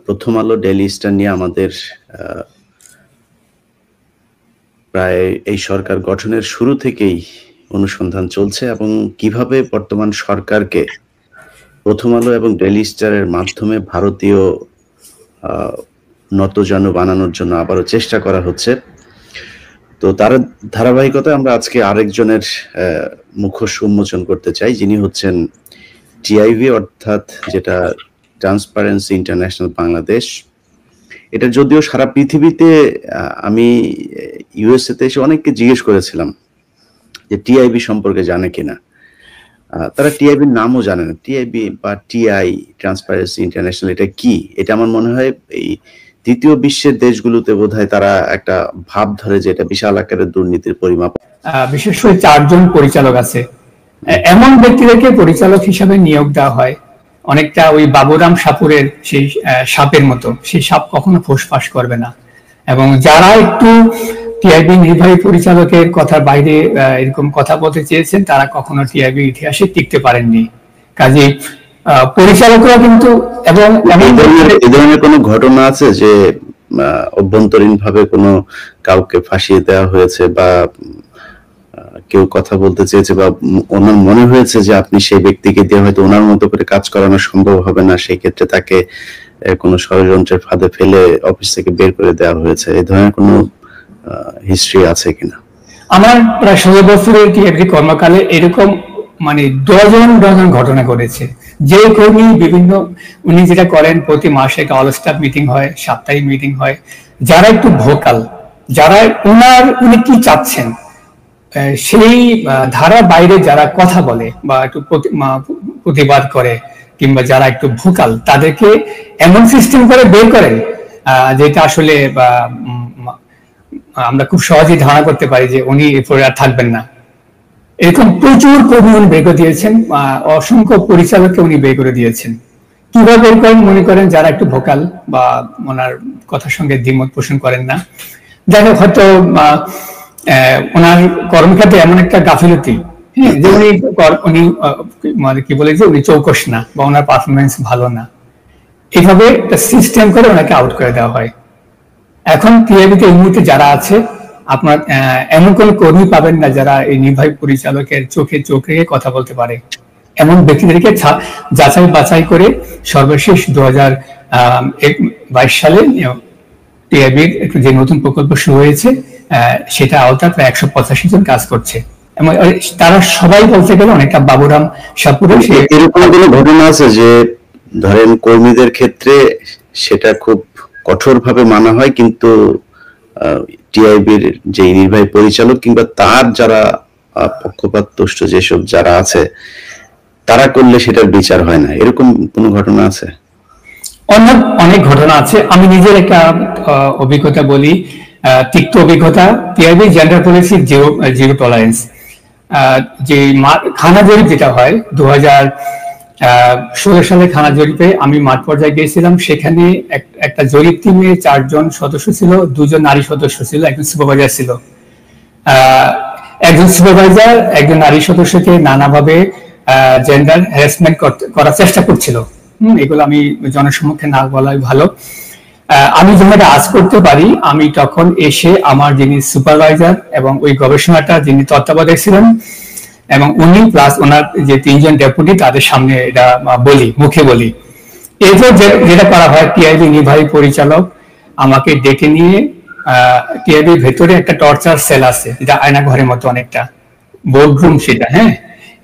প্রথম আলো daily star নিয়ে আমাদের প্রায় এই সরকার গঠনের শুরু থেকেই অনুসন্ধান চলছে এবং কিভাবে বর্তমান সরকারকে প্রথম আলো এবং ডেইলি স্টারের মাধ্যমে ভারতীয় নতজানু বানানোর জন্য আবারও চেষ্টা করা হচ্ছে। তো তার ধারাবাহিকতায় আমরা আজকে আরেকজনের মুখোশ উন্মোচন করতে চাই, যিনি হচ্ছেন টিআইবি, অর্থাৎ যেটা ট্রান্সপারেন্সি ইন্টারন্যাশনাল বাংলাদেশ। এটা যদিও সারা পৃথিবীতে, আমি ইউএসএ তে এসে অনেককে জিজ্ঞেস করেছিলাম যে টিআইবি সম্পর্কে জানে কিনা। তারা টিআইবির নামও জানে না। টিআইবি বা টিআই, ট্রান্সপারেন্সি ইন্টারন্যাশনাল, এটা কি? এটা আমার মনে হয় এই তৃতীয় বিশ্বের দেশগুলোতে বোধহয় তারা একটা ভাব ধরে যে এটা বিশাল আকারের দুর্নীতির পরিমাপ। বিশেষ করে 4 জন পরিচালক আছে, এমন ব্যক্তিদেরকে পরিচালক হিসাবে নিয়োগ দেওয়া হয় অনেকটা ওই বাবুরাম সাপুরের সেই সাপের মতো। সেই সাপ কখনো ফোঁসফাস করবে না। এবং যারা একটু টিআইবি নির্বাহী পরিচালকের কথার বাইরে এরকম কথা বলতে চেয়েছেন, তারা কখনো টিআইবি ইতিহাসে টিকতে পারেননি। কাজে পরিচালকরা কিন্তু, এবং এই ধরনের কোনো ঘটনা আছে যে অভ্যন্তরীণ ভাবে কোনো কাউকে ফাঁসিয়ে দেওয়া হয়েছে বা কেউ কথা বলতে চেয়েছে বা ওনার মনে হয়েছে যে আপনি সেই ব্যক্তিকে দিয়ে হয়তো ওনার মতো করে কাজ করানো সম্ভব হবে না, সেই ক্ষেত্রে তাকে কোনো ষড়যন্ত্রের ফাঁদে ফেলে অফিস থেকে বের করে দেওয়া হয়েছে? এই ধরনের কোনো হিস্ট্রি আছে কিনা? আমার প্রায় 16 বছরের টিআইবি কর্মকালে এরকম মানে ডজন ঘটনা ঘটেছে। যে কর্মী বিভিন্ন, উনি যেটা করেন, প্রতি মাসে একটা অল স্টাফ মিটিং হয়, সাপ্তাহিক মিটিং হয়। যারা একটু ভোকাল, যারা উনি কি চাচ্ছেন সেই ধারা বাইরে যারা কথা বলে বা একটু প্রতিবাদ করে, কিংবা যারা একটু ভোকাল, তাদেরকে এমন সিস্টেম করে বের করেন যেটা আসলে আমরা খুব সহজেই ধারণা করতে পারি যে উনি এরপরে আর থাকবেন না। এরকম প্রচুর কর্মী উনি বের করে দিয়েছেন, অসংখ্য পরিচালককে উনি বের করে দিয়েছেন। কিভাবে বের করেন? মনে করেন যারা একটু ভোকাল বা ওনার কথার সঙ্গে দ্বিমত পোষণ করেন না, যাই হোক, হয়তো ওনার কর্মক্ষেত্রে এমন একটা গাফিলতি, যে উনি মানে কি বলে যে উনি চৌকস না বা ওনার পারফরমেন্স ভালো না, এইভাবে একটা সিস্টেম করে ওনাকে আউট করে দেওয়া হয়। এখন টিআইবিতে এই মুহূর্তে যারা আছে, আপনার এমন কোন কর্মী পাবেন না যারা এই নির্বাহী পরিচালকের চোখে চোখ রেখে কথা বলতে পারে। এমন ব্যক্তিদেরকে যাচাই বাছাই করে সর্বশেষ 2022 সালে টিআইবির একটু যে নতুন প্রকল্প শুরু হয়েছে, সেটা আওতায় প্রায় 185 জন কাজ করছে। এবং তারা সবাই বলতে গেলে অনেকটা বাবুরাম সাপুরের। এরকম কোনো ঘটনা আছে যে ধরেন কর্মীদের ক্ষেত্রে সেটা খুব কঠোরভাবে মানা হয়, কিন্তু টিআইবির যে নির্বাহী পরিচালক কিংবা তার যারা পক্ষপাতদুষ্ট যেসব যারা আছে, তারা করলে সেটার বিচার হয় না? এরকম কোনো ঘটনা আছে? অনেক ঘটনা আছে। আমি নিজের একটা অভিজ্ঞতা বলি, তিক্ত অভিজ্ঞতা। TIB gender policy zero tolerance, যে খানা জরিপ যেটা হয় 2016 সালে খানা জরিপে আমি মাঠ পর্যায়ে গিয়েছিলাম। সেখানে একটা জরিপ টিমে 4 জন সদস্য ছিল, 2 জন নারী সদস্য ছিল, একজন সুপারভাইজার ছিল। একজন সুপারভাইজার একজন নারী সদস্যকে নানাভাবে জেন্ডার হ্যারাসমেন্ট করার চেষ্টা করছিল। এগুলো আমি জনসম্মুখে না বলাই ভালো। আমি যখন এটা আজ করতে পারি, আমি তখন এসে আমার যিনি সুপারভাইজার এবং ওই গবেষণাটা যিনি তত্ত্বাবধায়ক ছিলেন, এবং উনি প্লাস ওনার যে 3 জন ডেপুটি, তাদের সামনে এটা মুখে বলি। এরপর যেটা করা হয়, টিআইবি নির্বাহী পরিচালক আমাকে ডেকে নিয়ে, টিআইবির ভেতরে একটা টর্চার সেল আছে, যেটা আয়না ঘরের মতো অনেকটা, বোর্ডরুম সেটা।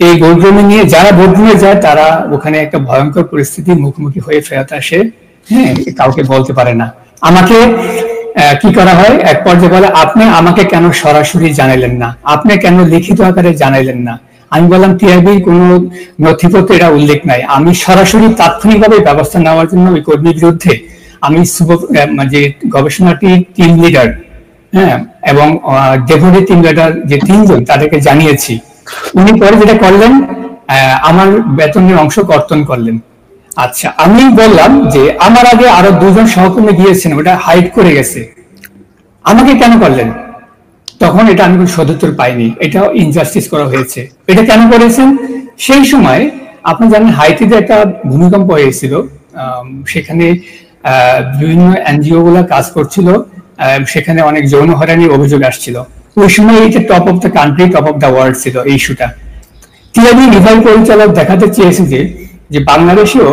এই বোর্ডরুমে নিয়ে যারা বোর্ডরুমে যায়, তারা ওখানে একটা ভয়ঙ্কর পরিস্থিতি মুখোমুখি হয়ে ফেরত আসে। কাউকে বলতে পারে না। আমাকে কি করা হয়, এক পর্যায়ে বলে, আপনি আমাকে কেন সরাসরি জানাইলেন না, আপনি কেন লিখিত আকারে জানাইলেন না? আমি বললাম, টিআইবির কোন নথিপত্রে এটা উল্লেখ নাই। আমি সরাসরি তাৎক্ষণিকভাবে ব্যবস্থা নেওয়ার জন্য ওই কর্মীর বিরুদ্ধে আমি যে গবেষণাটি টিম লিডার, এবং ডেপুটি টিম লিডার যে 3 জন, তাদেরকে জানিয়েছি। উনি পরে যেটা করলেন, আমার বেতনের অংশ কর্তন করলেন। আচ্ছা, আমি বললাম যে আমার আগে আরো 2 জন সহকর্মী গিয়েছেন, ওটা হাইড করে গেছে, আমাকে কেন করলেন? তখন এটা আমি কোনো সদুত্তর পাইনি। এটা ইনজাস্টিস করা হয়েছে। এটা কেন করেছেন? সেই সময় আপনি জানেন হাইতিতে একটা ভূমিকম্প হয়েছিল, সেখানে বিভিন্ন এনজিও গুলা কাজ করছিল, সেখানে অনেক যৌন হয়রানির অভিযোগ আসছিল। ওই সময় এটা top of the country, top of the world ছিল এই ইস্যুটা। টিআইবি নির্বাহী পরিচালক দেখাতে চেয়েছে যে বাংলাদেশেও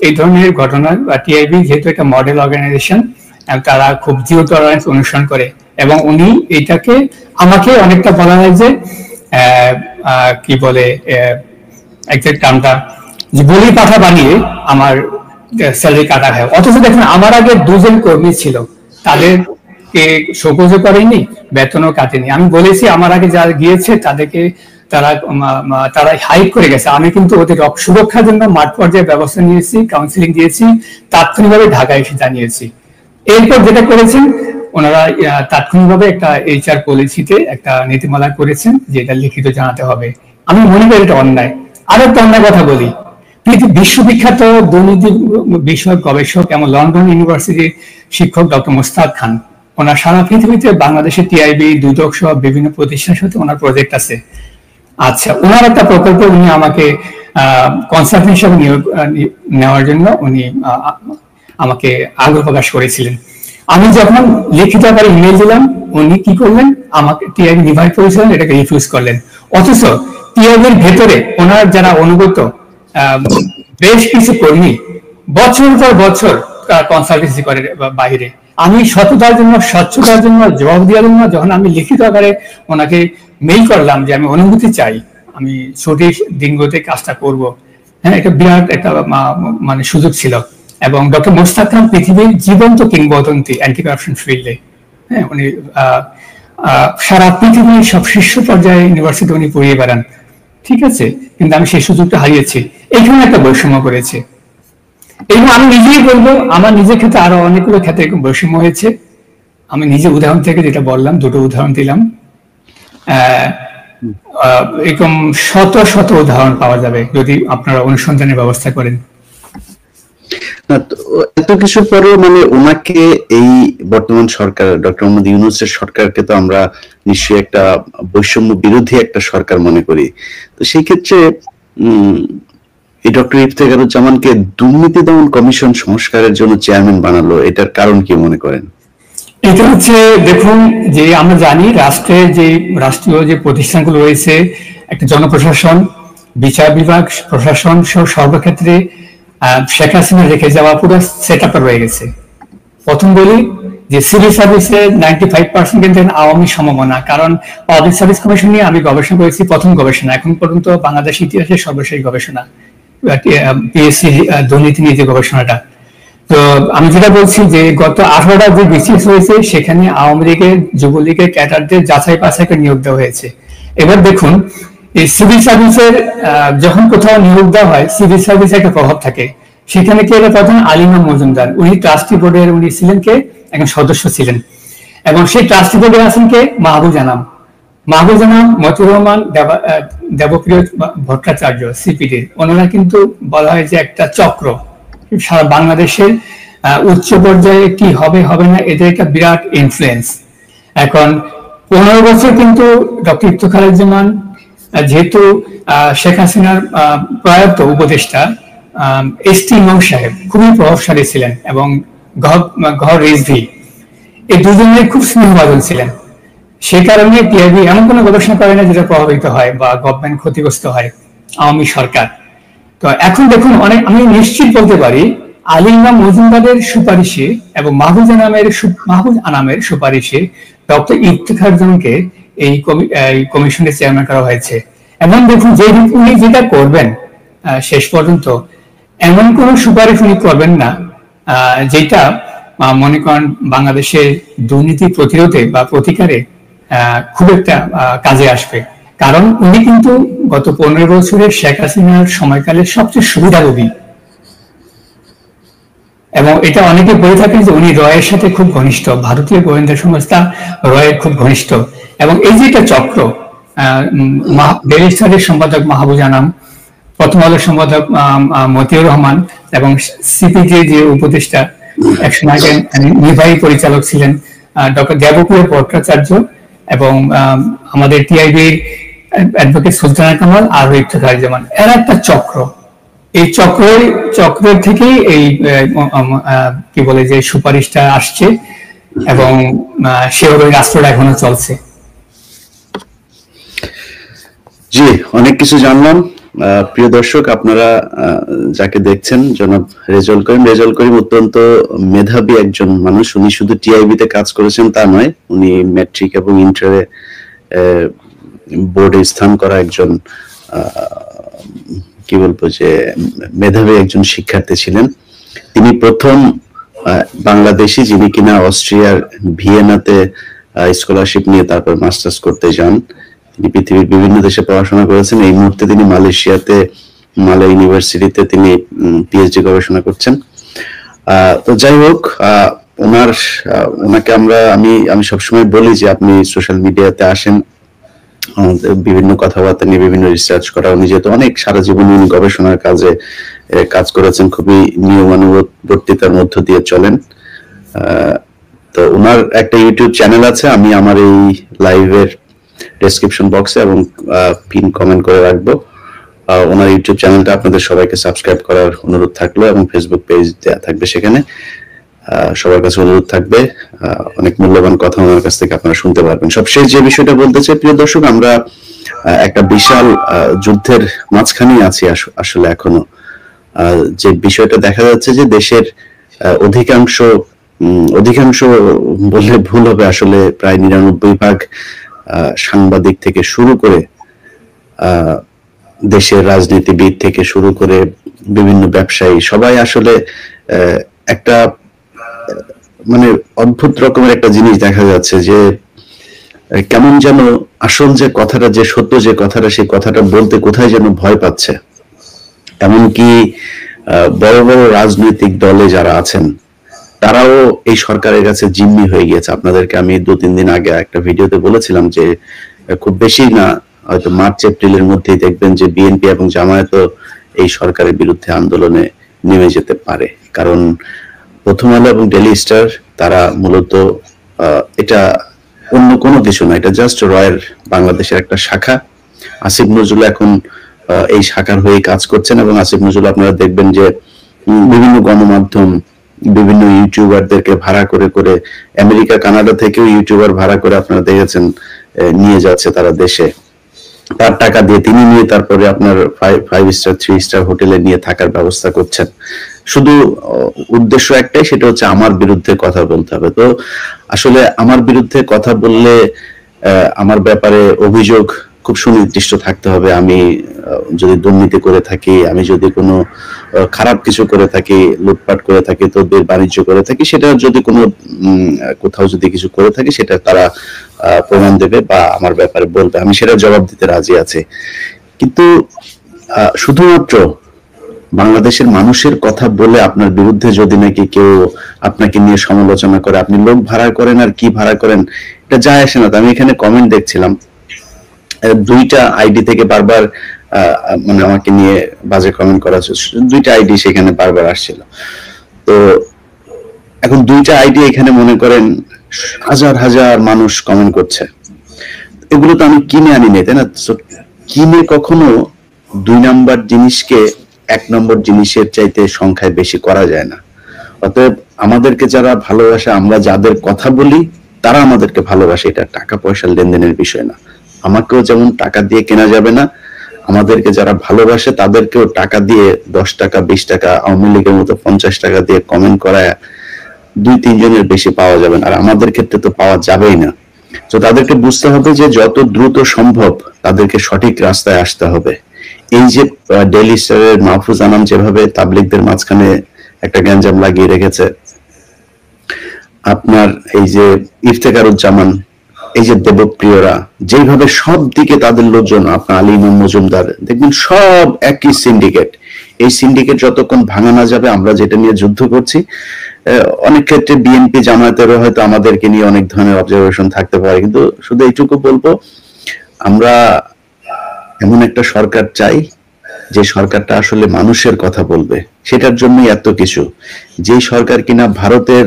এই ধরনের ঘটনা, টিআইবি যেহেতু একটা মডেল অর্গানাইজেশন, তারা খুব জিরো টলারেন্স অনুসরণ করে, এবং উনি এটাকে আমাকে অনেকটা বলা হয় যে কি বলে একজ্যাক্ট টার্মটা, যে বলি পাঠা বানিয়ে আমার স্যালারি কাটা হয়। অথচ দেখুন আমার আগে দুজন কর্মী ছিল, তাদেরকে শোকজও করেনি, বেতনও কাটেনি। আমি বলেছি আমার আগে যারা গিয়েছে তাদেরকে তারা হাইক করে গেছে, আমি কিন্তু ওদের সুরক্ষার জন্য মাঠ পর্যায়ে ব্যবস্থা নিয়েছি, কাউন্সিলিং দিয়েছি, তাৎক্ষণিকভাবে ঢাকায় এসে জানিয়েছি। এরপর যেটা করেছেন ওনারা তাৎক্ষণিকভাবে একটা এইচআর পলিসিতে একটা নীতিমালা করেছেন যে এটা লিখিত জানাতে হবে। আমি মনে করি এটা অন্যায়। আর একটা অন্যায় কথা বলি, বিশ্ববিখ্যাত দুর্নীতি বিষয়ক গবেষক এবং লন্ডন ইউনিভার্সিটির শিক্ষক ডক্টর মোস্তাক খান, ওনার সারা পৃথিবীতে বাংলাদেশের টিআইবি, দুদক সহ বিভিন্ন প্রতিষ্ঠানের সাথে ওনার প্রজেক্ট আছে। আচ্ছা, ওনার একটা প্রকল্পে উনি আমাকে কনসালটেন্ট হিসেবে নেওয়ার জন্য উনি আমাকে আগ্রহ প্রকাশ করেছিলেন। আমি যখন লিখিত আকারে ইমেল দিলাম, উনি কি করলেন, আমাকে টিআইবি নির্বাহী পরিচালক এটাকে রিফিউজ করলেন। অথচ টিআইবির ভেতরে ওনার যারা অনুগত বেশ কিছু কর্মী বছর পর বছর কনসালটেন্সি করে বাইরে। আমি সততার জন্য, স্বচ্ছতার জন্য, জবাব দেওয়ার জন্য যখন আমি লিখিত আকারে ওনাকে মেইল করলাম যে আমি অনুমতি চাই, আমি ছুটির দিনগুলোতে কাজটা করব, হ্যাঁ, এটা বিরাট একটা মানে সুযোগ ছিল। এবং ডক্টর মোস্তাক খান পৃথিবীর জীবন্ত কিংবদন্তি অ্যান্টি কারাপশন ফিল্ডে। হ্যাঁ, উনি সারা পৃথিবীর সব শীর্ষ পর্যায়ে ইউনিভার্সিটি উনি পড়িয়ে বেড়ান, ঠিক আছে, কিন্তু আমি সেই সুযোগটা হারিয়েছি। এইখানে একটা বৈষম্য করেছে। এবং আমি নিজেই বলবো, আমার নিজের ক্ষেত্রে আরো অনেকগুলো ক্ষেত্রে এরকম বৈষম্য হয়েছে। আমি নিজে উদাহরণ থেকে যেটা বললাম, দুটো উদাহরণ দিলাম, এরকম শত শত উদাহরণ পাওয়া যাবে যদি আপনারা অনুসন্ধানের ব্যবস্থা করেন। এত কিছুর পরেও মানে ওনাকে, এই বর্তমান সরকার ডক্টর মোহাম্মদ ইউনূসের সরকারকে তো আমরা নিশ্চয়ই একটা বৈষম্য বিরোধী একটা সরকার মনে করি। তো সেই ক্ষেত্রে এই ডক্টর ইফতেখারুজ্জামানকে দুর্নীতি দমন কমিশন সংস্কারের জন্য চেয়ারম্যান বানালো, এটার কারণ কি মনে করেন? এটা হচ্ছে, দেখুন, যে আমরা জানি রাষ্ট্রের যে রাষ্ট্রীয় যে প্রতিষ্ঠানগুলো রয়েছে, একটা জনপ্রশাসন, বিচার বিভাগ, প্রশাসন সহ সর্বক্ষেত্রে শেখ হাসিনা রেখে যাওয়া পুরো সেট আপ রয়ে গেছে। প্রথম বলি যে সিভিল সার্ভিসে 95% কিন্তু আওয়ামী সমমনা, কারণ পাবলিক সার্ভিস কমিশন নিয়ে আমি গবেষণা করেছি, প্রথম গবেষণা, এখন পর্যন্ত বাংলাদেশ ইতিহাসের সর্বশেষ গবেষণা, পিএসসি দুর্নীতি নিয়ে যে গবেষণাটা। তো আমি যেটা বলছি যে গত 18টা যে বিসিএস হয়েছে সেখানে আওয়ামী লীগের, যুবলীগের ক্যাডারদের যাচাই বাছাই করে নিয়োগ দেওয়া হয়েছে। এবার দেখুন, এই সিভিল সার্ভিসের যখন কোথাও নিয়োগ দেওয়া হয়, সিভিল সার্ভিসে একটা প্রভাব থাকে। সেখানে কে প্রধান আলিমা মজুমদার, উনি ট্রাস্টি বোর্ডের উনি ছিলেন কে, একজন সদস্য ছিলেন। এবং সেই ট্রাস্টি বোর্ডে আছেন কে, মাহবুজ আনাম, মতিউর রহমান, দেবপ্রিয় ভট্টাচার্য, সিপিডির। ওনারা কিন্তু বলা হয় যে একটা চক্র, সারা বাংলাদেশের উচ্চ পর্যায়ে কি হবে হবে না এদের একটা বিরাট ইনফ্লুয়েন্স। এখন 15 বছর কিন্তু ডক্টর ইফতেখারুজ্জামান যেহেতু শেখ হাসিনার প্রয়াত উপদেষ্টা এসটি ইমাম সাহেব খুবই প্রভাবশালী ছিলেন, এবং গহর রিজভী, এই দুজনের খুব স্নেহভাজন ছিলেন। সে কারণে টিআইবি এমন কোনো গবেষণা করে না যেটা প্রভাবিত হয় বা গভর্নমেন্ট ক্ষতিগ্রস্ত হয়, আওয়ামী সরকার। তো এখন দেখুন, আমি নিশ্চিত বলতে পারি আলিমা মজুমদারের সুপারিশে এবং মাহবুজ আনামের সুপারিশে ডক্টর ইফতেখারুজ্জামানকে এই কমিশনের চেয়ারম্যান করা হয়েছে। এবং দেখুন, যে উনি যেটা করবেন শেষ পর্যন্ত এমন কোন সুপারিশ উনি করবেন না যেটা মনে করেন বাংলাদেশের দুর্নীতি প্রতিরোধে বা প্রতিকারে খুব একটা কাজে আসবে। কারণ উনি কিন্তু গত 15 বছরের শেখ হাসিনার সময়কালে সবচেয়ে সুবিধাভোগী, এবং এটা অনেকে বলে থাকেন যে উনি রয়ের সাথে খুব ঘনিষ্ঠ, ভারতীয় গোয়েন্দা সংস্থা রয়ের খুব ঘনিষ্ঠ। এবং এই যে একটা চক্র, ডেইলি স্টারের সম্পাদক মাহবুজ আনাম, প্রথম আলোর সম্পাদক মতিউর রহমান, এবং সিপিজি যে উপদেষ্টা একসময় আগে নির্বাহী পরিচালক ছিলেন ডক্টর দেবপ্রিয় ভট্টাচার্য, এবং আমাদের টিআইবির অ্যাডভোকেট সুলতানা কামাল আর ইফতেখারুজ্জামান, এরা একটা চক্র। এই চক্রের থেকেই এই কি বলে যে সুপারিশটা আসছে এবং সেভাবে রাষ্ট্রটা এখনো চলছে। জি, অনেক কিছু জানলাম। প্রিয় দর্শক, আপনারা যাকে দেখছেন জনাব রেজাউল করিম অত্যন্ত মেধাবী একজন মানুষ। উনি শুধু টিআইবি তে কাজ করেছেন তা নয়, উনি ম্যাট্রিক এবং ইন্টারে বোর্ডে স্থান করা একজন কি বলবো যে মেধাবী একজন শিক্ষার্থী ছিলেন। তিনি প্রথম বাংলাদেশি যিনি কিনা অস্ট্রিয়ার ভিয়েনাতে স্কলারশিপ নিয়ে তারপর মাস্টার্স করতে যান। তিনি পৃথিবীর বিভিন্ন দেশে পড়াশোনা করেছেন। এই মুহূর্তে তিনি মালয়েশিয়াতে মালয় ইউনিভার্সিটিতে তিনি পিএইচডি গবেষণা করছেন। তো যাই হোক, ওনাকে আমি সবসময় বলি যে আপনি সোশ্যাল মিডিয়াতে আসেন, বিভিন্ন কথাবার্তা নিয়ে বিভিন্ন রিসার্চ করা। উনি যেহেতু অনেক সারা জীবন উনি গবেষণার কাজ করেছেন, খুবই নিয়মানুবর্তিতার মধ্য দিয়ে চলেন। তো ওনার একটা ইউটিউব চ্যানেল আছে, আমি আমার এই লাইভের ডেসক্রিপশন বক্সে এবং পিন কমেন্ট করে রাখবো। ওনার ইউটিউব চ্যানেলটা আপনাদের সবাইকে সাবস্ক্রাইব করার অনুরোধ থাকলো এবং ফেসবুক পেজ দেওয়া থাকবে, সেখানে সবার কাছে অনুরোধ থাকবে। অনেক মূল্যবান কথা ওনার কাছ থেকে আপনারা শুনতে পারবেন। সবশেষ যে বিষয়টা বলতে চাই প্রিয় দর্শক, আমরা একটা বিশাল যুদ্ধের মাঝখানেই আছি আসলে এখনো। যে বিষয়টা দেখা যাচ্ছে যে দেশের অধিকাংশ বললে ভুল হবে, আসলে প্রায় 99% সাংবাদিক থেকে শুরু করে দেশের রাজনীতিবিদ থেকে শুরু করে বিভিন্ন ব্যবসায়ী সবাই আসলে একটা মানে অদ্ভুত রকমের একটা জিনিস দেখা যাচ্ছে যে কেমন যেন আসল যে কথাটা, যে সত্য যে কথাটা, সেই কথাটা বলতে কোথায় যেন ভয় পাচ্ছে। এমনকি বড় বড় রাজনৈতিক দলে যারা আছেন তারাও এই সরকারের কাছে জিম্মি হয়ে গিয়েছে। আপনাদেরকে আমি 2-3 দিন আগে একটা ভিডিওতে বলেছিলাম যে খুব বেশি না, হয়তো মার্চ এপ্রিলের মধ্যেই দেখবেন যে বিএনপি এবং জামায়াতও এই সরকারের বিরুদ্ধে আন্দোলনে নেমে যেতে পারে। কারণ প্রথম আলো এবং ডেইলি স্টার তারা মূলত এটা অন্য কোনো কিছু না, এটা জাস্ট রয়ের বাংলাদেশের একটা শাখা। আসিফ নজরুল এখন এই শাখার হয়ে কাজ করছেন এবং আসিফ নজরুল আপনারা দেখবেন যে বিভিন্ন গণমাধ্যম, বিভিন্ন ইউটিউবারদেরকে ভাড়া করে করে, আমেরিকা কানাডা থেকেও ইউটিউবার ভাড়া করে আপনারা দেখেছেন নিয়ে যাচ্ছে তারা দেশে। তার টাকা দিয়ে তিনি নিয়ে তারপরে আপনার 5 স্টার 3 স্টার হোটেলে নিয়ে থাকার ব্যবস্থা করছেন। শুধু উদ্দেশ্য একটাই, সেটা হচ্ছে আমার বিরুদ্ধে কথা বলতে হবে। তো আসলে আমার বিরুদ্ধে কথা বললে আমার ব্যাপারে অভিযোগ খুব সুনির্দিষ্ট থাকতে হবে। আমি যদি দুর্নীতি করে থাকি, আমি যদি কোনো খারাপ কিছু করে থাকি, লুটপাট করে থাকি, তদবির বাণিজ্য করে থাকি, সেটা যদি কোনো কোথাও যদি কিছু করে থাকি, সেটা তারা প্রমাণ দেবে বা আমার ব্যাপারে বলবে, আমি সেটা জবাব দিতে রাজি আছি। কিন্তু শুধুমাত্র বাংলাদেশের মানুষের কথা বলে আপনার বিরুদ্ধে যদি নাকি কেউ আপনাকে নিয়ে সমালোচনা করে, আপনি লোক ভাড়া করেন আর কি ভাড়া করেন, এটা যায় আসে না। তো আমি এখানে কমেন্ট দেখছিলাম, 2টা আইডি থেকে বারবার মানে আমাকে নিয়ে বাজে কমেন্ট করা হচ্ছে, 2টা আইডি সেখানে বারবার আসছিল। তো এখন 2টা আইডি এখানে মনে করেন হাজার হাজার মানুষ কমেন্ট করছে। এগুলো তো আমি কিনে আনি নাই, তাই না? কিনে কখনো 2 নাম্বার জিনিসকে 1 নম্বর জিনিসের চাইতে সংখ্যায় বেশি করা যায় না। অতএব আমাদেরকে যারা ভালোবাসে, আমরা যাদের কথা বলি তারা আমাদেরকে ভালোবাসে, এটা টাকা পয়সার লেনদেনের বিষয় না। আমাকেও যেমন টাকা দিয়ে কেনা যাবে না, আমাদেরকে যারা ভালোবাসে তাদেরকেও টাকা দিয়ে 10 টাকা 20 টাকা, আওয়ামী লীগের মতো 50 টাকা দিয়ে কমেন্ট করায় 2-3 জনের বেশি পাওয়া যাবে না, আর আমাদের ক্ষেত্রে তো পাওয়া যাবেই না। তো তাদেরকে বুঝতে হবে যে যত দ্রুত সম্ভব তাদেরকে সঠিক রাস্তায় আসতে হবে। এই যে ডেইলি স্টারের মাহফুজ আনাম যেভাবে তাবলিগদের মাঝখানে একটা গ্যাঞ্জাম লাগিয়ে রেখেছে, আপনার এই যে ইফতেখারুজ্জামান, এই যে দেবপ্রিয়রা, যেভাবে সব দিকে তাদের লোকজন, আপনার আলী ইমাম মজুমদার, দেখবেন সব একই সিন্ডিকেট। এই সিন্ডিকেট যতক্ষণ ভাঙা না যাবে, আমরা যেটা নিয়ে যুদ্ধ করছি, অনেক ক্ষেত্রে বিএনপি জামায়াতেরও হয়তো আমাদেরকে নিয়ে অনেক ধরনের অবজারভেশন থাকতে পারে, কিন্তু শুধু এইটুকু বলবো, আমরা এমন একটা সরকার চাই যে সরকারটা আসলে মানুষের কথা বলবে। সেটার জন্যই এত কিছু। যে সরকার কিনা ভারতের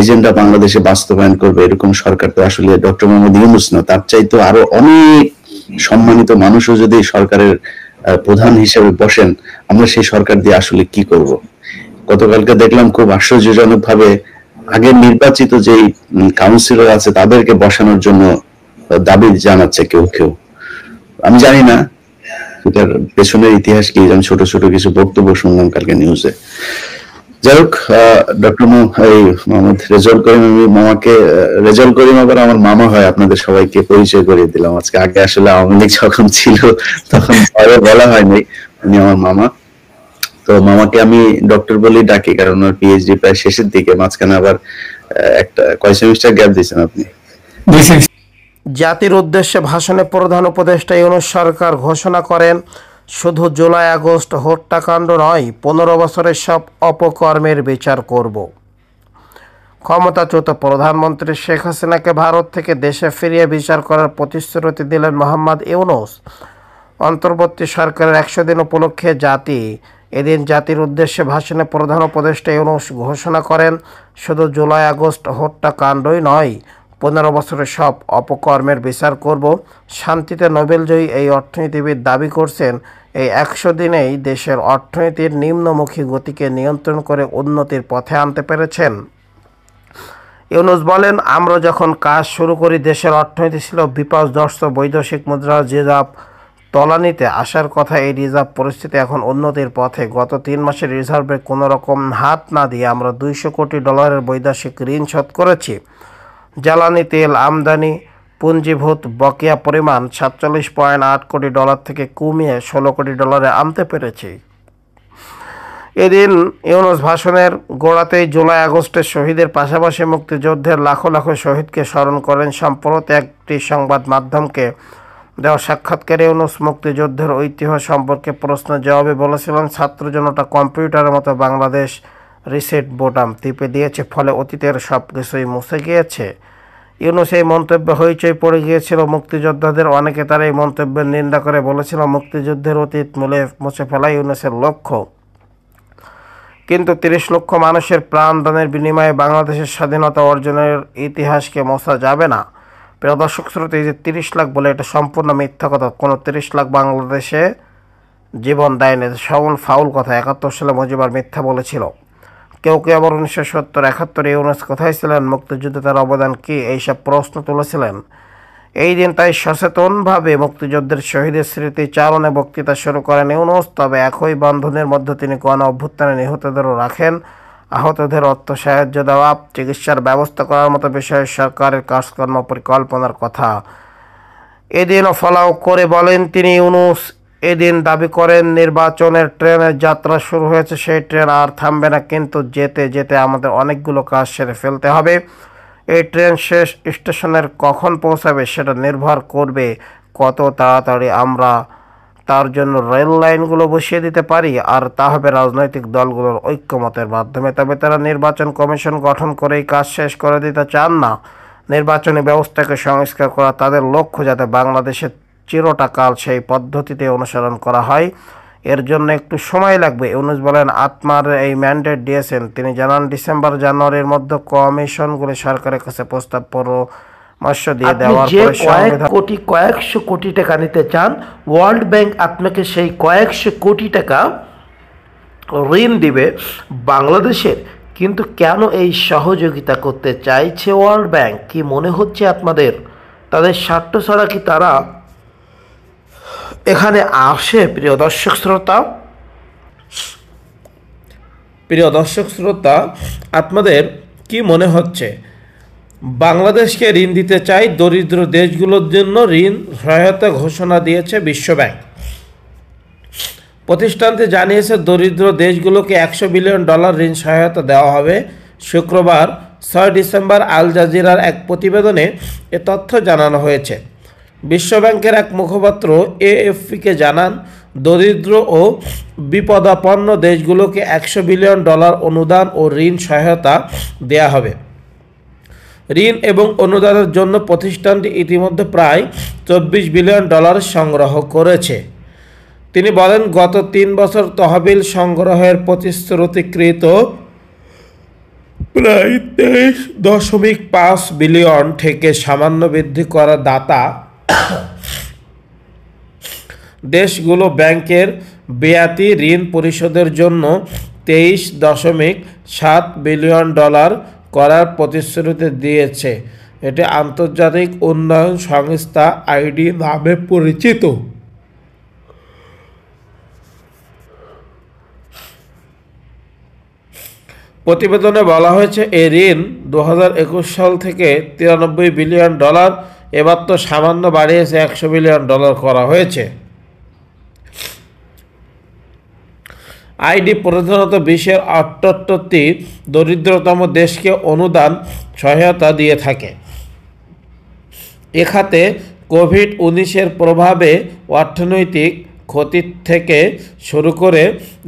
এজেন্ডা বাংলাদেশে বাস্তবায়ন করবে, এরকম সরকার তো আসলে ডক্টর মোহাম্মদ ইউনূস না। তার চাইতে আরো অনেক সম্মানিত মানুষও যদি সরকারের প্রধান হিসেবে বসেন, আমরা সেই সরকার দিয়ে আসলে কি করব? গতকালকে দেখলাম খুব আশ্চর্যজনক ভাবে আগে নির্বাচিত যেই কাউন্সিলর আছে তাদেরকে বসানোর জন্য দাবি জানাচ্ছে কেউ কেউ। আমি জানি না এটার পেছনের ইতিহাস কি, আমি ছোট ছোট কিছু বক্তব্য শুনলাম কালকে নিউজে। যাই হোক, ডক্টর মোহাম্মদ রেজাউল করিম, আমি মামাকে, রেজাউল করিম আবার আমার মামা হয়, আপনাদের সবাইকে পরিচয় করিয়ে দিলাম আজকে। আগে আসলে আওয়ামী লীগ যখন ছিল তখন বলা হয়নি, উনি আমার মামা। তো মামাকে আমি ডক্টর বলেই ডাকি, কারণ ওর পিএইচডি প্রায় শেষের দিকে, মাঝখানে আবার একটা কয় সেমিস্টার গ্যাপ দিয়েছেন আপনি? জাতির উদ্দেশ্যে ভাষণে প্রধান উপদেষ্টা ইউনূস সরকার ঘোষণা করেন, শুধু জুলাই আগস্ট হত্যাকাণ্ড নয়, 15 বছরের সব অপকর্মের বিচার করব। ক্ষমতাচ্যুত প্রধানমন্ত্রী শেখ হাসিনাকে ভারত থেকে দেশে ফিরিয়ে বিচার করার প্রতিশ্রুতি দিলেন মোহাম্মদ ইউনূস। অন্তর্বর্তী সরকারের 100 দিন উপলক্ষে এদিন জাতির উদ্দেশ্যে ভাষণে প্রধান উপদেষ্টা ইউনূস ঘোষণা করেন, শুধু জুলাই আগস্ট হত্যাকাণ্ডই নয়, 15 বছরের সব অপকর্মের বিচার করব। শান্তিতে নোবেলজয়ী এই অর্থনীতিবিদ দাবি করছেন, এই 100 দিনেই দেশের অর্থনীতির নিম্নমুখী গতিকে নিয়ন্ত্রণ করে উন্নতির পথে আনতে পেরেছেন। ইউনূস বলেন, আমরা যখন কাজ শুরু করি দেশের অর্থনীতি ছিল বিপর্যস্ত, বৈদেশিক মুদ্রা রিজার্ভ তলানিতে আসার কথা। এই রিজার্ভ পরিস্থিতি এখন উন্নতির পথে। গত 3 মাসের রিজার্ভে কোনো রকম হাত না দিয়ে আমরা $200 কোটি বৈদেশিক ঋণ শোধ করেছি। জ্বালানি তেল আমদানি পুঞ্জীভূত বকেয়া পরিমাণ $47.8 কোটি থেকে কমিয়ে $16 কোটি আনতে পেরেছি। এদিন ইউনূস ভাষণের গোড়াতেই জুলাই আগস্টের শহীদের পাশাপাশি মুক্তিযুদ্ধের লাখো লাখো শহীদকে স্মরণ করেন। সম্প্রতি একটি সংবাদ মাধ্যমকে দেওয়া সাক্ষাৎকারে ইউনূস মুক্তিযুদ্ধের ঐতিহ্য সম্পর্কে প্রশ্নের জবাবে বলেছিলেন, ছাত্র জনতা কম্পিউটারের মতো বাংলাদেশ রিসেট বোতাম টিপে দিয়েছে, ফলে অতীতের সব কিছুই মুছে গিয়েছে। ইউনূস এই মন্তব্যে হইচই পড়ে গিয়েছিল মুক্তিযোদ্ধাদের। অনেকে তার এই মন্তব্যের নিন্দা করে বলেছিল, মুক্তিযুদ্ধের অতীত মুছে ফেলাই ইউনূসের লক্ষ্য। কিন্তু 30 লক্ষ মানুষের প্রাণদানের বিনিময়ে বাংলাদেশের স্বাধীনতা অর্জনের ইতিহাসকে মোছা যাবে না। প্রিয় দর্শক শ্রোতা, এই যে 30 লাখ বলে, এটা সম্পূর্ণ মিথ্যা কথা। কোনো 30 লাখ বাংলাদেশে জীবন দেয়নি, সবল ফাউল কথা। 71 সালে মুজিবর মিথ্যা বলেছিল। কেউ কেউ আবার 1970-71 ইউনূস কোথায় ছিলেন, মুক্তিযুদ্ধে তার অবদান কী, এইসব প্রশ্ন তুলেছিলেন। এই দিন তাই সচেতনভাবে মুক্তিযুদ্ধের শহীদের স্মৃতি চারণে বক্তৃতা শুরু করেন ইউনূস। তবে একই বন্ধনের মধ্যে তিনি গণ অভ্যুত্থানে নিহতদেরও রাখেন। আহতদের অর্থ সাহায্য দেওয়া, চিকিৎসার ব্যবস্থা করার মতো বিষয়ে সরকারের কাজকর্ম পরিকল্পনার কথা এদিনও ফলাও করে বলেন তিনি। ইউনূস এদিন দাবি করেন, নির্বাচনের ট্রেনের যাত্রা শুরু হয়েছে, সেই ট্রেন আর থামবে না, কিন্তু যেতে যেতে আমাদের অনেকগুলো কাজ সেরে ফেলতে হবে। এই ট্রেন শেষ স্টেশনের কখন পৌঁছাবে সেটা নির্ভর করবে কত তাড়াতাড়ি আমরা তার জন্য রেল লাইনগুলো বসিয়ে দিতে পারি, আর তা হবে রাজনৈতিক দলগুলোর ঐক্যমতের মাধ্যমে। তবে তারা নির্বাচন কমিশন গঠন করেই কাজ শেষ করে দিতে চান না। নির্বাচনী ব্যবস্থাকে সংস্কার করা তাদের লক্ষ্য, যাতে বাংলাদেশের চিরটাকাল সেই পদ্ধতিতে অনুসরণ করা হয়। এর জন্য একটু সময় লাগবে। ইউনূস বলেন, আত্মার এই ম্যান্ডেট দিয়েছেন। তিনি জানান, ডিসেম্বর-জানুয়ারির মধ্যে কমিশনগুলি সরকারের কাছে প্রস্তাব পরামর্শ দিয়ে দেওয়ার পরে কয়েকশো কোটি টাকা নিতে চান, ওয়ার্ল্ড ব্যাংক আপনাকে সেই কয়েকশো কোটি টাকা ঋণ দিবে বাংলাদেশের। কিন্তু কেন এই সহযোগিতা করতে চাইছে ওয়ার্ল্ড ব্যাংক? কি মনে হচ্ছে আপনাদের তাদের স্বার্থ ছাড়া কি তারা এখানে আসে? প্রিয় দর্শক শ্রোতা, আপনাদের কি মনে হচ্ছে? বাংলাদেশকে ঋণ দিতে চাই, দরিদ্র দেশগুলোর জন্য ঋণ সহায়তা ঘোষণা দিয়েছে বিশ্বব্যাংক। প্রতিষ্ঠানটি জানিয়েছে, দরিদ্র দেশগুলোকে $100 বিলিয়ন ঋণ সহায়তা দেওয়া হবে। শুক্রবার 6 ডিসেম্বর আল জাজিরার এক প্রতিবেদনে এ তথ্য জানানো হয়েছে। বিশ্বব্যাংকের এক মুখপাত্র এএফপিকে জানান, দরিদ্র ও বিপদাপন্ন দেশগুলোকে $100 বিলিয়ন অনুদান ও ঋণ সহায়তা দেয়া হবে। ঋণ এবং অনুদানের জন্য প্রতিষ্ঠানটি ইতিমধ্যে প্রায় $24 বিলিয়ন সংগ্রহ করেছে। তিনি বলেন, গত 3 বছর তহবিল সংগ্রহের প্রতিশ্রুতিকৃত প্রায় 23.5 বিলিয়ন থেকে সামান্য বৃদ্ধি করা দাতা দেশগুলো ব্যাংকের বেয়াতি ঋণ পরিশোধের জন্য 23.7 বিলিয়ন ডলার করার প্রতিশ্রুতি দিয়েছে। এটি আন্তর্জাতিক উন্নয়ন সংস্থা আইডি নামে পরিচিত। প্রতিবেদনে বলা হয়েছে এই ঋণ 2021 সাল থেকে 93 বিলিয়ন ডলার, এবার তো সামান্য বাড়িয়েছে 100 বিলিয়ন ডলার করা হয়েছে। আইডি প্রধানত বিশ্বের 78টি দরিদ্রতম দেশকে অনুদান সহায়তা দিয়ে থাকে। এ খাতে কোভিড-19 প্রভাবে অর্থনৈতিক ক্ষতি থেকে শুরু করে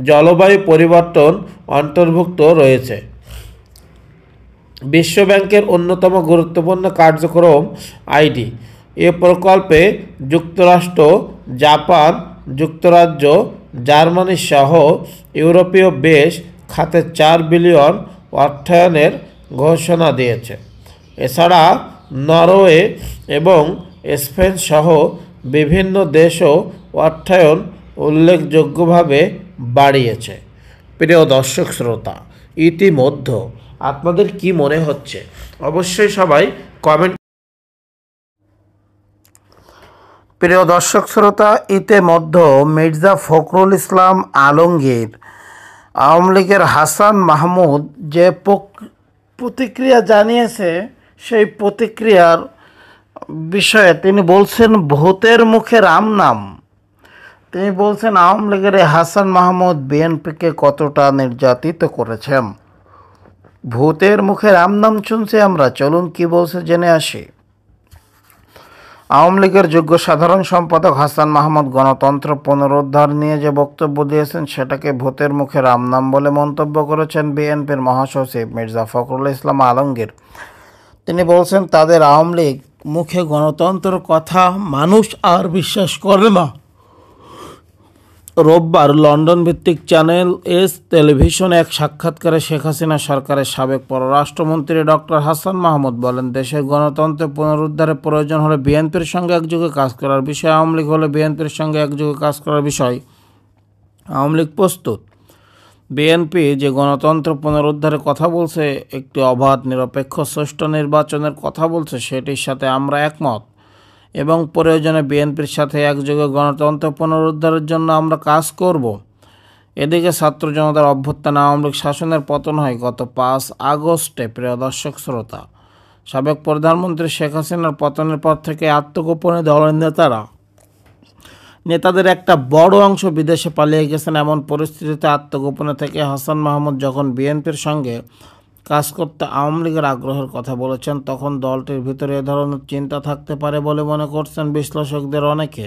জলবায়ু পরিবর্তন অন্তর্ভুক্ত রয়েছে। বিশ্বব্যাংকের অন্যতম গুরুত্বপূর্ণ কার্যক্রম আইডি। এ প্রকল্পে যুক্তরাষ্ট্র, জাপান, যুক্তরাজ্য, জার্মানি সহ ইউরোপীয় বেশ খাতে 4 বিলিয়ন অর্থায়নের ঘোষণা দিয়েছে। এছাড়া নরওয়ে এবং স্পেন সহ বিভিন্ন দেশও অর্থায়ন উল্লেখযোগ্যভাবে বাড়িয়েছে। প্রিয় দর্শক শ্রোতা, ইতিমধ্যে আপনাদের কি মনে হচ্ছে অবশ্যই সবাই কমেন্ট। প্রিয় দর্শক শ্রোতা, ইতিমধ্যে মির্জা ফখরুল ইসলাম আলমগীর আওয়ামী লীগের হাসান মাহমুদ যে প্রতিক্রিয়া জানিয়েছে, সেই প্রতিক্রিয়ার বিষয়ে তিনি বলছেন ভূতের মুখে রাম নাম। তিনি বলছেন আওয়ামী লীগের হাসান মাহমুদ বিএনপিকে কতটা নির্যাতিত করেছেন। ভূতের মুখে রাম নাম শুনছি আমরা, চলুন কি বলছে জেনে আসি। আওয়ামী লীগের যোগ্য সাধারণ সম্পাদক হাসান মাহমুদ গণতন্ত্র পুনরুদ্ধার নিয়ে যে বক্তব্য দিয়েছেন সেটাকে ভূতের মুখে রাম নাম বলে মন্তব্য করেছেন বিএনপির মহাসচিব মির্জা ফখরুল ইসলাম আলমগীর। তিনি বলছেন তাদের আওয়ামী লীগ মুখে গণতন্ত্রের কথা মানুষ আর বিশ্বাস করে না। রোববার লন্ডন ভিত্তিক চ্যানেল এস টেলিভিশনে এক সাক্ষাৎকারে শেখ হাসিনা সরকারের সাবেক পররাষ্ট্রমন্ত্রী ডক্টর হাসান মাহমুদ বলেন, দেশের গণতন্ত্রের পুনরুদ্ধারের প্রয়োজন হলে বিএনপির সঙ্গে একযোগে কাজ করার বিষয়, আওয়ামী লীগ হলে বিএনপির সঙ্গে একযোগে কাজ করার বিষয় আওয়ামী লীগ প্রস্তুত। বিএনপি যে গণতন্ত্র পুনরুদ্ধারের কথা বলছে, একটি অবাধ নিরপেক্ষ সুষ্ঠু নির্বাচনের কথা বলছে, সেটির সাথে আমরা একমত এবং প্রয়োজনে বিএনপির সাথে একযোগে গণতন্ত্র পুনরুদ্ধারের জন্য আমরা কাজ করব। এদিকে ছাত্র জনতার অভ্যুত্থানে আওয়ামী লীগ শাসনের পতন হয় গত 5 আগস্টে। প্রিয় দর্শক শ্রোতা, সাবেক প্রধানমন্ত্রী শেখ হাসিনার পতনের পর থেকে আত্মগোপনে দলের নেতাদের একটা বড় অংশ বিদেশে পালিয়ে গেছেন। এমন পরিস্থিতিতে আত্মগোপনে থেকে হাসান মাহমুদ যখন বিএনপির সঙ্গে কাজ করতে আওয়ামী লীগের আগ্রহের কথা বলেছেন, তখন দলটির ভিতরে এ ধরনের চিন্তা থাকতে পারে বলে মনে করছেন বিশ্লেষকদের অনেকে।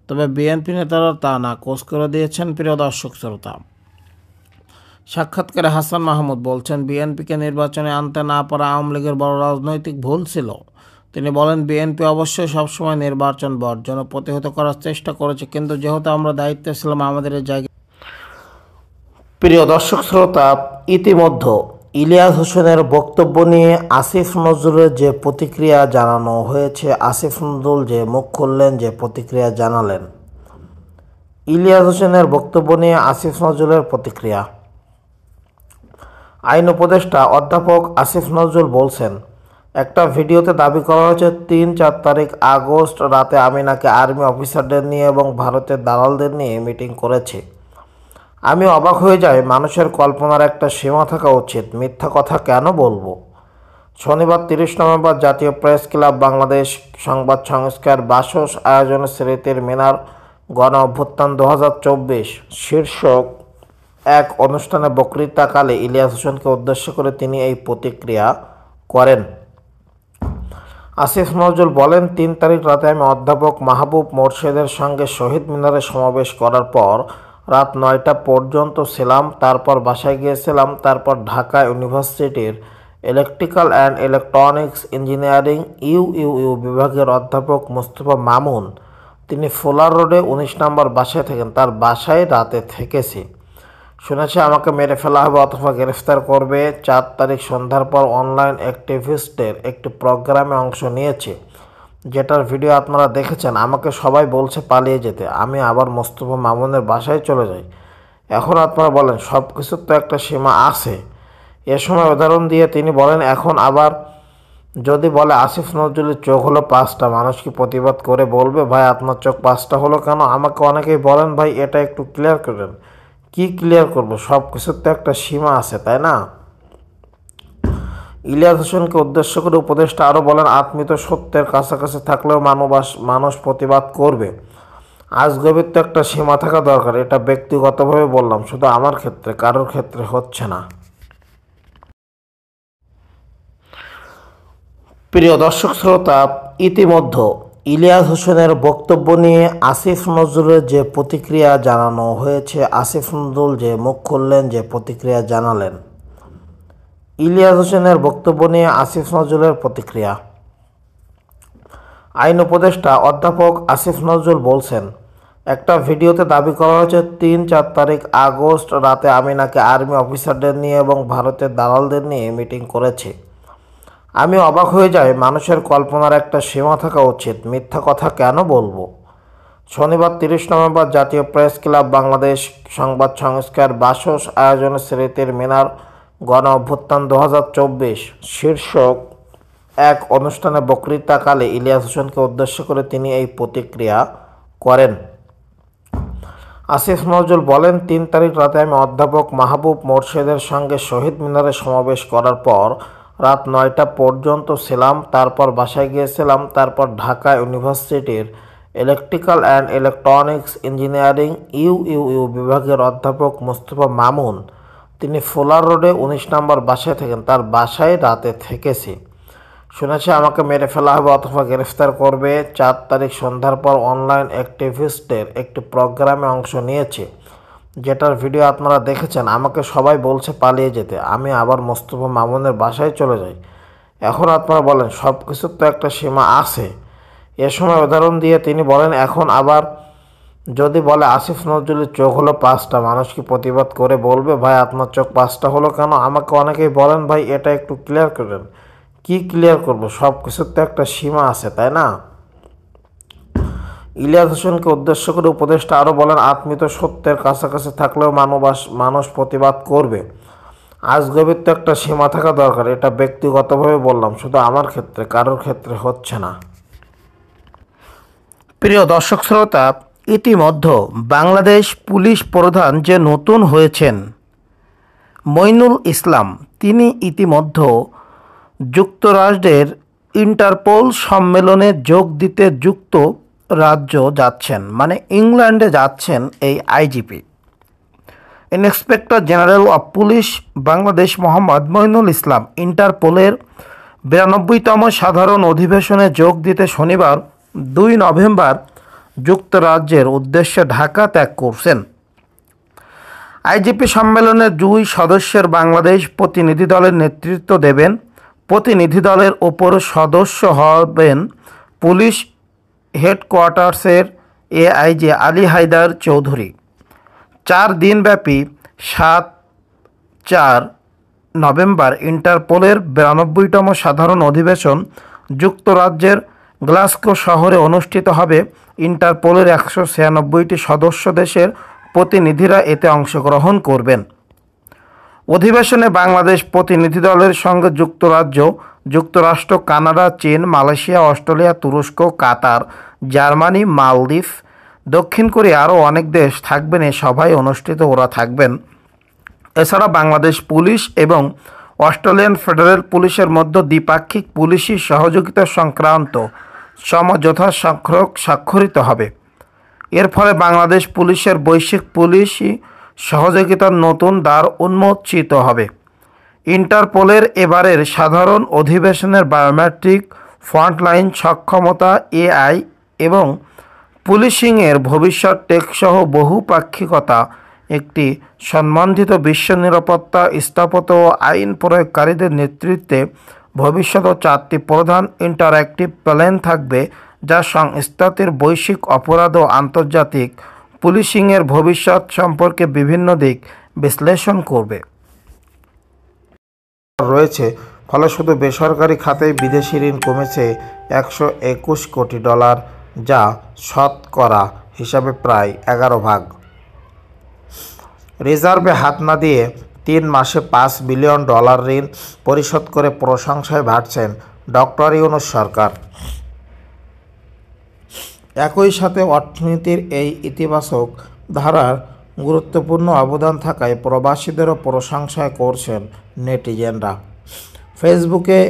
তবে বিএনপি নেতারা তা নাকচ করে দিয়েছেন। প্রিয় দর্শক শ্রোতা, সাক্ষাৎকারে হাসান মাহমুদ বলছেন, বিএনপিকে নির্বাচনে আনতে না পারা আওয়ামী লীগের বড় রাজনৈতিক ভুল ছিল। তিনি বলেন, বিএনপি অবশ্যই সবসময় নির্বাচন বর্জন ও প্রতিহত করার চেষ্টা করেছে, কিন্তু যেহেতু আমরা দায়িত্বে ছিলাম আমাদের এই জায়গায়। প্রিয় দর্শক শ্রোতা, ইতিমধ্যে ইলিয়াস হোসেনের বক্তব্য নিয়ে আসিফ নজরুলের যে প্রতিক্রিয়া জানানো হয়েছে, আসিফ নজরুল যে মুখ খুললেন, যে প্রতিক্রিয়া জানালেন, ইলিয়াস হোসেনের বক্তব্য নিয়ে আসিফ নজরুলের প্রতিক্রিয়া। আইন উপদেষ্টা অধ্যাপক আসিফ নজরুল বলছেন, একটা ভিডিওতে দাবি করা হয়েছে 3-4 তারিখ আগস্ট রাতে আমি নাকি আর্মি অফিসারদের নিয়ে এবং ভারতের দালালদের নিয়ে মিটিং করেছি। আমি অবাক হয়ে যাই, মানুষের কল্পনার একটা সীমা থাকা উচিত, মিথ্যা কথা কেন বলবো। শনিবার 30 নভেম্বর জাতীয় প্রেস ক্লাব বাংলাদেশ সংবাদ সংস্থার বাসস আয়োজনে স্মৃতির মিনার গণ অভ্যুত্থান 2024 শীর্ষক এক অনুষ্ঠানে বক্তৃতাকালে ইলিয়াস হোসেনকে উদ্দেশ্য করে তিনি এই প্রতিক্রিয়া করেন। আসিফ নজরুল বলেন, 3 তারিখ রাতে আমি অধ্যাপক মাহবুব মোর্শেদের সঙ্গে শহীদ মিনারে সমাবেশ করার পর রাত 9টা পর্যন্ত ছিলাম। তারপর বাসায় গিয়েছিলাম। তারপর ঢাকা ইউনিভার্সিটির ইলেকট্রিক্যাল অ্যান্ড ইলেকট্রনিক্স ইঞ্জিনিয়ারিং ইউইউ বিভাগের অধ্যাপক মুস্তফা মামুন, তিনি ফোলার রোডে 19 নম্বর বাসায় থাকেন, তার বাসায় রাতে থেকেছি। শুনেছি আমাকে মেরে ফেলা হবে অথবা গ্রেফতার করবে। 4 তারিখ সন্ধ্যার পর অনলাইন অ্যাক্টিভিস্টদের একটি প্রোগ্রামে অংশ নিয়েছি। যেটার ভিডিও আপনারা দেখেছেন। আমাকে সবাই বলছে পালিয়ে যেতে, আমি আবার মোস্তফা মামুনের বাসায় চলে যাই। এখন আপনারা বলেন সব কিছুর তো একটা সীমা আছে। এ সময় উদাহরণ দিয়ে তিনি বলেন, এখন আবার যদি বলে আসিফ নজরুলের চোখ হলো 5টা, মানুষ কি প্রতিবাদ করে বলবে ভাই আপনার চোখ 5টা হলো কেন? আমাকে অনেকেই বলেন ভাই এটা একটু ক্লিয়ার করেন। কি ক্লিয়ার করব? সব কিছুর তো একটা সীমা আছে, তাই না? ইলিয়াস হোসেনকে উদ্দেশ্য করে উপদেষ্টা আরও বলেন, আপনি তো সত্যের কাছাকাছি থাকলেও মানুষ প্রতিবাদ করবে। আজগবির তো একটা সীমা থাকা দরকার। এটা ব্যক্তিগতভাবে বললাম, শুধু আমার ক্ষেত্রে, কারোর ক্ষেত্রে হচ্ছে না। প্রিয় দর্শক শ্রোতা, ইতিমধ্যে ইলিয়াস হোসেনের বক্তব্য নিয়ে আসিফ নজরুলের যে প্রতিক্রিয়া জানানো হয়েছে, আসিফ নজরুল যে মুখ খুললেন, যে প্রতিক্রিয়া জানালেন, ইলিয়াস হোসেনের বক্তব্য নিয়ে আসিফ নজরুলের প্রতিক্রিয়া। আইন উপদেষ্টা অধ্যাপক আসিফ নজরুল বলছেন, একটা ভিডিওতে দাবি করা হয়েছে 3-4 তারিখ আগস্ট রাতে আমি নাকি আর্মি অফিসারদের নিয়ে এবং ভারতের দালালদের নিয়ে মিটিং করেছি। আমি অবাক হয়ে যাই, মানুষের কল্পনার একটা সীমা থাকা উচিত। মিথ্যা কথা কেন বলবো? শনিবার 30 নভেম্বর জাতীয় প্রেস ক্লাব বাংলাদেশ সংবাদ সংস্থার বাসস আয়োজনে স্মৃতির মিনার গণ অভ্যুত্থান 2024 শীর্ষক এক অনুষ্ঠানে বক্তৃতাকালে ইলিয়াস হোসেনকে উদ্দেশ্য করে তিনি এই প্রতিক্রিয়া করেন। আসিফ নজরুল বলেন, 3 তারিখ রাতে আমি অধ্যাপক মাহবুব মোর্শেদের সঙ্গে শহীদ মিনারে সমাবেশ করার পর রাত 9টা পর্যন্ত ছিলাম। তারপর বাসায় গিয়েছিলাম। তারপর ঢাকা ইউনিভার্সিটির ইলেকট্রিক্যাল অ্যান্ড ইলেকট্রনিক্স ইঞ্জিনিয়ারিং ইউইউ বিভাগের অধ্যাপক মোস্তফা মামুন, তিনি ফুলার রোডে 19 নম্বর বাসায় থাকেন, তার বাসায় রাতে থেকেছি। শুনেছি আমাকে মেরে ফেলা হবে অথবা গ্রেফতার করবে। 4 তারিখ সন্ধ্যার পর অনলাইন অ্যাক্টিভিস্টদের একটি প্রোগ্রামে অংশ নিয়েছি, যেটার ভিডিও আপনারা দেখেছেন। আমাকে সবাই বলছে পালিয়ে যেতে, আমি আবার মোস্তফা মামুনের বাসায় চলে যাই। এখন আপনারা বলেন সব কিছুর তো একটা সীমা আছে। এ সময় উদাহরণ দিয়ে তিনি বলেন, এখন আবার যদি বলে আসিফ নজরুলের চোখ হলো 5টা, মানুষ কি প্রতিবাদ করে বলবে ভাই আপনার চোখ 5টা হলো কেন? আমাকে অনেকেই বলেন ভাই এটা একটু ক্লিয়ার করেন। কি ক্লিয়ার করব? সব কিছুর তো একটা সীমা আছে, তাই না? ইলিয়াস হোসেনকে উদ্দেশ্য করে উপদেষ্টা আরও বলেন, আপনি তো সত্যের কাছাকাছি থাকলেও মানুষ প্রতিবাদ করবে। আজগবির তো একটা সীমা থাকা দরকার। এটা ব্যক্তিগতভাবে বললাম, শুধু আমার ক্ষেত্রে, কারোর ক্ষেত্রে হচ্ছে না। প্রিয় দর্শক শ্রোতা, ইতিমধ্যে বাংলাদেশ পুলিশ প্রধান যে নতুন হয়েছেন মইনুল ইসলাম, তিনি ইতিমধ্যে যুক্তরাষ্ট্রের ইন্টারপোল সম্মেলনে যোগ দিতে যুক্তরাজ্য যাচ্ছেন, মানে ইংল্যান্ডে যাচ্ছেন। এই IGP, inspector general of police Bangladesh Mohammad Moinul Islam ইন্টারপোলের 92তম সাধারণ অধিবেশনে যোগ দিতে শনিবার 2 নভেম্বর যুক্তরাজ্যের উদ্দেশ্যে ঢাকা ত্যাগ করছেন। আইজিপি সম্মেলনের 2 সদস্যের বাংলাদেশ প্রতিনিধি দলের নেতৃত্ব দেবেন। প্রতিনিধি দলের ওপর সদস্য হবেন পুলিশ হেডকোয়ার্টার্সের এআইজি আলী হায়দার চৌধুরী। 4 দিনব্যাপী 7-4 নভেম্বর ইন্টারপোলের 92তম সাধারণ অধিবেশন যুক্তরাজ্যের গ্লাসগো শহরে অনুষ্ঠিত হবে। ইন্টারপোলের 196টি সদস্য দেশের প্রতিনিধিরা এতে অংশগ্রহণ করবেন। অধিবেশনে বাংলাদেশ প্রতিনিধি দলের সঙ্গে যুক্তরাষ্ট্র, কানাডা, চীন, মালয়েশিয়া, অস্ট্রেলিয়া, তুরস্ক, কাতার, জার্মানি, মালদ্বীপ, দক্ষিণ কোরিয়া আরও অনেক দেশ থাকবেন। এ সভায় ওরা থাকবেন। এছাড়া বাংলাদেশ পুলিশ এবং অস্ট্রেলিয়ান ফেডারেল পুলিশের মধ্যে দ্বিপাক্ষিক পুলিশি সহযোগিতা সংক্রান্ত সমঝোতা স্বাক্ষরিত হবে। এর ফলে বাংলাদেশ পুলিশের বৈশ্বিক পুলিশি সহযোগিতার নতুন দ্বার উন্মোচিত হবে। ইন্টারপোলের এবারের সাধারণ অধিবেশনের বায়োমেট্রিক, ফ্রন্টলাইন সক্ষমতা, এআই এবং পুলিশিংয়ের ভবিষ্যৎ টেকসহ বহুপাক্ষিকতা, একটি সম্বন্ধিত বিশ্ব নিরাপত্তা, স্থাপত্য ও আইন প্রয়োগকারীদের নেতৃত্বে ভবিষ্যৎ 4টি প্রধান ইন্টারঅ্যাক্টিভ প্ল্যান থাকবে, যা সংস্থাটির বৈশ্বিক অপরাধ ও আন্তর্জাতিক পুলিশিংয়ের ভবিষ্যৎ সম্পর্কে বিভিন্ন দিক বিশ্লেষণ করবে। রয়েছে ফলে শুধু বেসরকারি খাতেই বিদেশি ঋণ কমেছে $121 কোটি, যা শতকরা হিসাবে প্রায় 11 ভাগ। রিজার্ভে হাত না দিয়ে 3 মাসে $5 বিলিয়ন ঋণ পরিশোধ করে প্রশংসায় ভাসছেন ডক্টর ইউনূস সরকার। একই সাথে অর্থনীতির এই ইতিবাচক ধারার গুরুত্বপূর্ণ অবদান থাকায় প্রবাসীদেরও প্রশংসা করছেন নেটিজেনরা। ফেসবুকে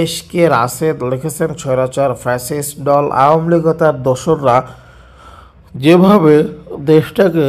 এসকে রাশেদ লিখেছেন, স্বৈরাচার ফ্যাসিস্ট দল আওয়ামী লীগ ও তার দোসররা যেভাবে দেশটাকে